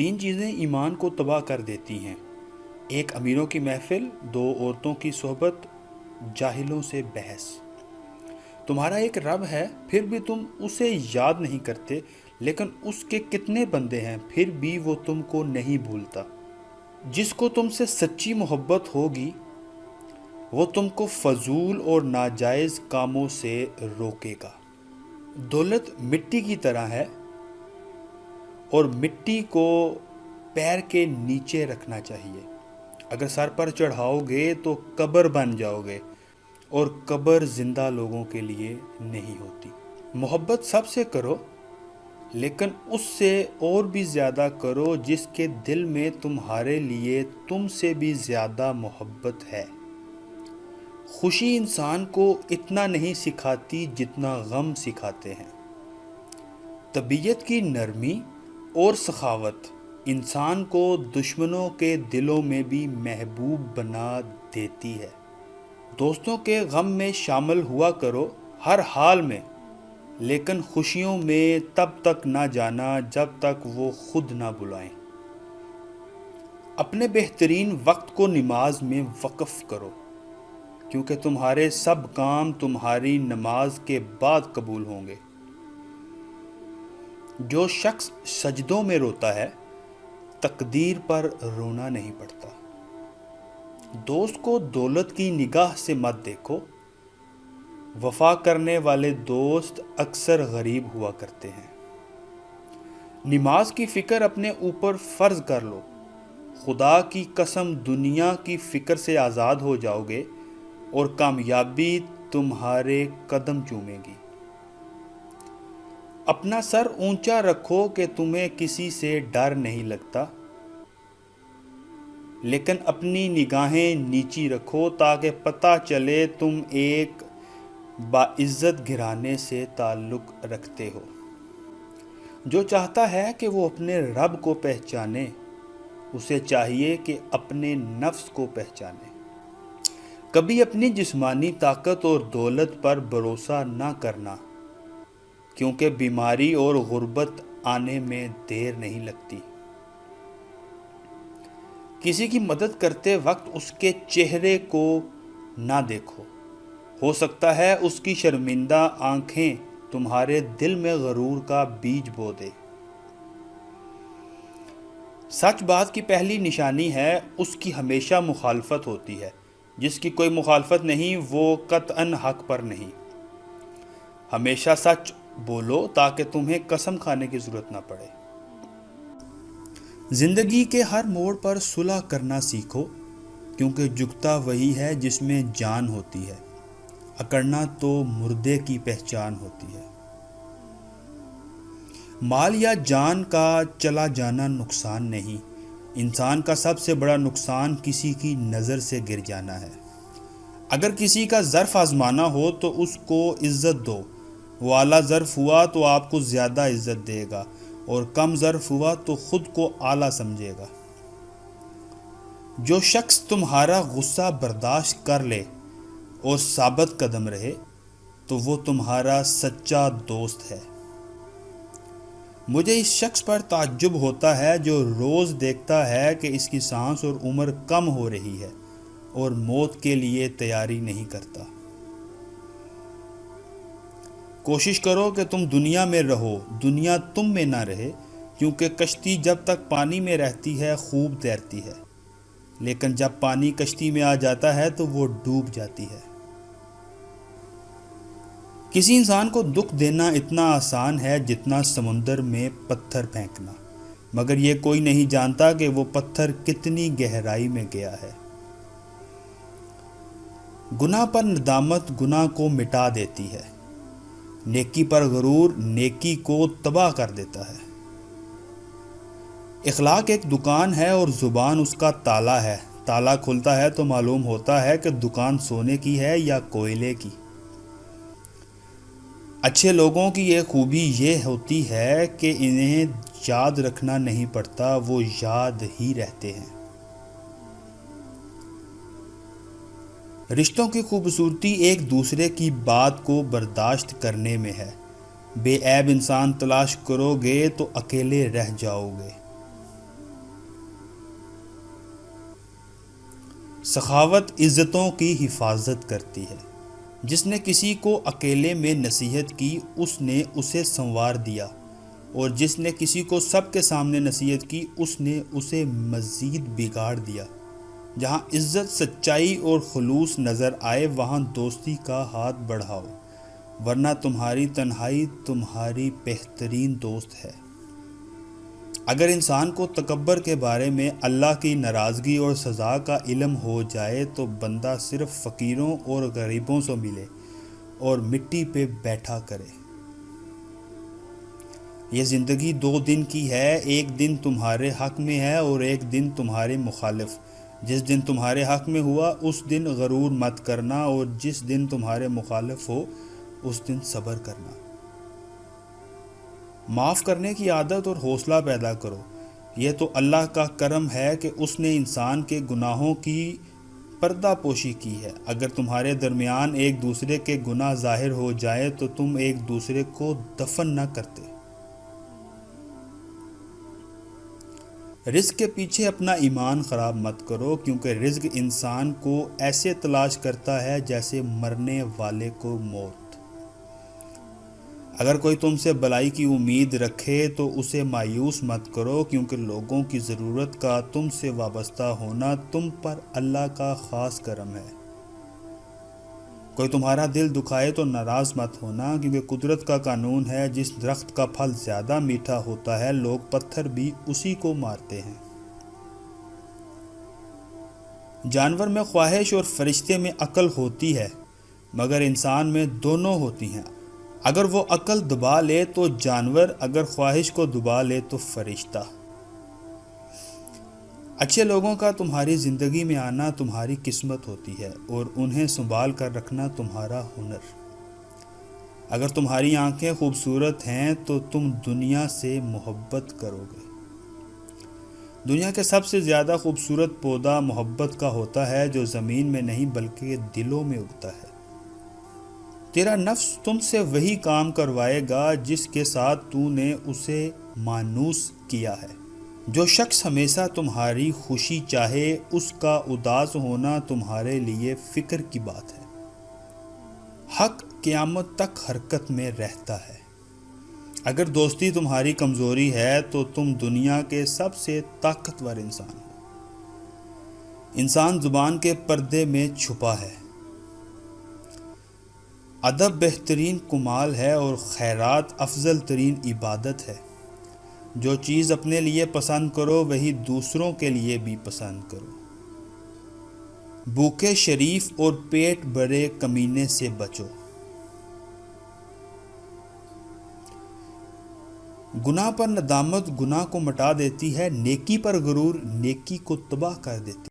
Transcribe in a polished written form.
تین چیزیں ایمان کو تباہ کر دیتی ہیں: ایک امیروں کی محفل، دو عورتوں کی صحبت، جاہلوں سے بحث۔ تمہارا ایک رب ہے، پھر بھی تم اسے یاد نہیں کرتے، لیکن اس کے کتنے بندے ہیں، پھر بھی وہ تم کو نہیں بھولتا۔ جس کو تم سے سچی محبت ہوگی وہ تم کو فضول اور ناجائز کاموں سے روکے گا۔ دولت مٹی کی طرح ہے اور مٹی کو پیر کے نیچے رکھنا چاہیے۔ اگر سر پر چڑھاؤ گے تو قبر بن جاؤ گے، اور قبر زندہ لوگوں کے لیے نہیں ہوتی۔ محبت سب سے کرو، لیکن اس سے اور بھی زیادہ کرو جس کے دل میں تمہارے لیے تم سے بھی زیادہ محبت ہے۔ خوشی انسان کو اتنا نہیں سکھاتی جتنا غم سکھاتے ہیں۔ طبیعت کی نرمی اور سخاوت انسان کو دشمنوں کے دلوں میں بھی محبوب بنا دیتی ہے۔ دوستوں کے غم میں شامل ہوا کرو ہر حال میں، لیکن خوشیوں میں تب تک نہ جانا جب تک وہ خود نہ بلائیں۔ اپنے بہترین وقت کو نماز میں وقف کرو، کیونکہ تمہارے سب کام تمہاری نماز کے بعد قبول ہوں گے۔ جو شخص سجدوں میں روتا ہے، تقدیر پر رونا نہیں پڑتا۔ دوست کو دولت کی نگاہ سے مت دیکھو، وفا کرنے والے دوست اکثر غریب ہوا کرتے ہیں۔ نماز کی فکر اپنے اوپر فرض کر لو، خدا کی قسم دنیا کی فکر سے آزاد ہو جاؤ گے اور کامیابی تمہارے قدم چومے گی۔ اپنا سر اونچا رکھو کہ تمہیں کسی سے ڈر نہیں لگتا، لیکن اپنی نگاہیں نیچی رکھو تاکہ پتہ چلے تم ایک باعزت گھرانے سے تعلق رکھتے ہو۔ جو چاہتا ہے کہ وہ اپنے رب کو پہچانے، اسے چاہیے کہ اپنے نفس کو پہچانے۔ کبھی اپنی جسمانی طاقت اور دولت پر بھروسہ نہ کرنا، کیونکہ بیماری اور غربت آنے میں دیر نہیں لگتی۔ کسی کی مدد کرتے وقت اس کے چہرے کو نہ دیکھو، ہو سکتا ہے اس کی شرمندہ آنکھیں تمہارے دل میں غرور کا بیج بو دے۔ سچ بات کی پہلی نشانی ہے اس کی ہمیشہ مخالفت ہوتی ہے، جس کی کوئی مخالفت نہیں وہ قطعاً حق پر نہیں۔ ہمیشہ سچ بولو تاکہ تمہیں قسم کھانے کی ضرورت نہ پڑے۔ زندگی کے ہر موڑ پر صلح کرنا سیکھو، کیونکہ جھکتا وہی ہے جس میں جان ہوتی ہے، اکڑنا تو مردے کی پہچان ہوتی ہے۔ مال یا جان کا چلا جانا نقصان نہیں، انسان کا سب سے بڑا نقصان کسی کی نظر سے گر جانا ہے۔ اگر کسی کا ظرف آزمانا ہو تو اس کو عزت دو، وہ اعلیٰ ظرف ہوا تو آپ کو زیادہ عزت دے گا، اور کم ظرف ہوا تو خود کو اعلیٰ سمجھے گا۔ جو شخص تمہارا غصہ برداشت کر لے اور ثابت قدم رہے تو وہ تمہارا سچا دوست ہے۔ مجھے اس شخص پر تعجب ہوتا ہے جو روز دیکھتا ہے کہ اس کی سانس اور عمر کم ہو رہی ہے اور موت کے لیے تیاری نہیں کرتا۔ کوشش کرو کہ تم دنیا میں رہو، دنیا تم میں نہ رہے، کیونکہ کشتی جب تک پانی میں رہتی ہے خوب تیرتی ہے، لیکن جب پانی کشتی میں آ جاتا ہے تو وہ ڈوب جاتی ہے۔ کسی انسان کو دکھ دینا اتنا آسان ہے جتنا سمندر میں پتھر پھینکنا، مگر یہ کوئی نہیں جانتا کہ وہ پتھر کتنی گہرائی میں گیا ہے۔ گناہ پر ندامت گناہ کو مٹا دیتی ہے، نیکی پر غرور نیکی کو تباہ کر دیتا ہے۔ اخلاق ایک دکان ہے اور زبان اس کا تالا ہے، تالا کھلتا ہے تو معلوم ہوتا ہے کہ دکان سونے کی ہے یا کوئلے کی۔ اچھے لوگوں کی ایک خوبی یہ ہوتی ہے کہ انہیں یاد رکھنا نہیں پڑتا، وہ یاد ہی رہتے ہیں۔ رشتوں کی خوبصورتی ایک دوسرے کی بات کو برداشت کرنے میں ہے۔ بے عیب انسان تلاش کرو گے تو اکیلے رہ جاؤ گے۔ سخاوت عزتوں کی حفاظت کرتی ہے۔ جس نے کسی کو اکیلے میں نصیحت کی اس نے اسے سنوار دیا، اور جس نے کسی کو سب کے سامنے نصیحت کی اس نے اسے مزید بگاڑ دیا۔ جہاں عزت، سچائی اور خلوص نظر آئے وہاں دوستی کا ہاتھ بڑھاؤ، ورنہ تمہاری تنہائی تمہاری بہترین دوست ہے۔ اگر انسان کو تکبر کے بارے میں اللہ کی ناراضگی اور سزا کا علم ہو جائے تو بندہ صرف فقیروں اور غریبوں سے ملے اور مٹی پہ بیٹھا کرے۔ یہ زندگی 2 دن کی ہے، ایک دن تمہارے حق میں ہے اور ایک دن تمہارے مخالف۔ جس دن تمہارے حق میں ہوا اس دن غرور مت کرنا، اور جس دن تمہارے مخالف ہو اس دن صبر کرنا۔ معاف کرنے کی عادت اور حوصلہ پیدا کرو۔ یہ تو اللہ کا کرم ہے کہ اس نے انسان کے گناہوں کی پردہ پوشی کی ہے۔ اگر تمہارے درمیان ایک دوسرے کے گناہ ظاہر ہو جائے تو تم ایک دوسرے کو دفن نہ کرتے۔ رزق کے پیچھے اپنا ایمان خراب مت کرو، کیونکہ رزق انسان کو ایسے تلاش کرتا ہے جیسے مرنے والے کو موت۔ اگر کوئی تم سے بلائی کی امید رکھے تو اسے مایوس مت کرو، کیونکہ لوگوں کی ضرورت کا تم سے وابستہ ہونا تم پر اللہ کا خاص کرم ہے۔ کوئی تمہارا دل دکھائے تو ناراض مت ہونا، کیونکہ قدرت کا قانون ہے جس درخت کا پھل زیادہ میٹھا ہوتا ہے لوگ پتھر بھی اسی کو مارتے ہیں۔ جانور میں خواہش اور فرشتے میں عقل ہوتی ہے، مگر انسان میں دونوں ہوتی ہیں۔ اگر وہ عقل دبا لے تو جانور، اگر خواہش کو دبا لے تو فرشتہ۔ اچھے لوگوں کا تمہاری زندگی میں آنا تمہاری قسمت ہوتی ہے، اور انہیں سنبھال کر رکھنا تمہارا ہنر۔ اگر تمہاری آنکھیں خوبصورت ہیں تو تم دنیا سے محبت کرو گے۔ دنیا کے سب سے زیادہ خوبصورت پودا محبت کا ہوتا ہے، جو زمین میں نہیں بلکہ دلوں میں اگتا ہے۔ تیرا نفس تم سے وہی کام کروائے گا جس کے ساتھ تو نے اسے مانوس کیا ہے۔ جو شخص ہمیشہ تمہاری خوشی چاہے اس کا اداس ہونا تمہارے لیے فکر کی بات ہے۔ حق قیامت تک حرکت میں رہتا ہے۔ اگر دوستی تمہاری کمزوری ہے تو تم دنیا کے سب سے طاقتور انسان ہو۔ انسان زبان کے پردے میں چھپا ہے۔ ادب بہترین کمال ہے اور خیرات افضل ترین عبادت ہے۔ جو چیز اپنے لیے پسند کرو وہی دوسروں کے لیے بھی پسند کرو۔ بھوکے شریف اور پیٹ بڑے کمینے سے بچو۔ گناہ پر ندامت گناہ کو مٹا دیتی ہے، نیکی پر غرور نیکی کو تباہ کر دیتی ہے۔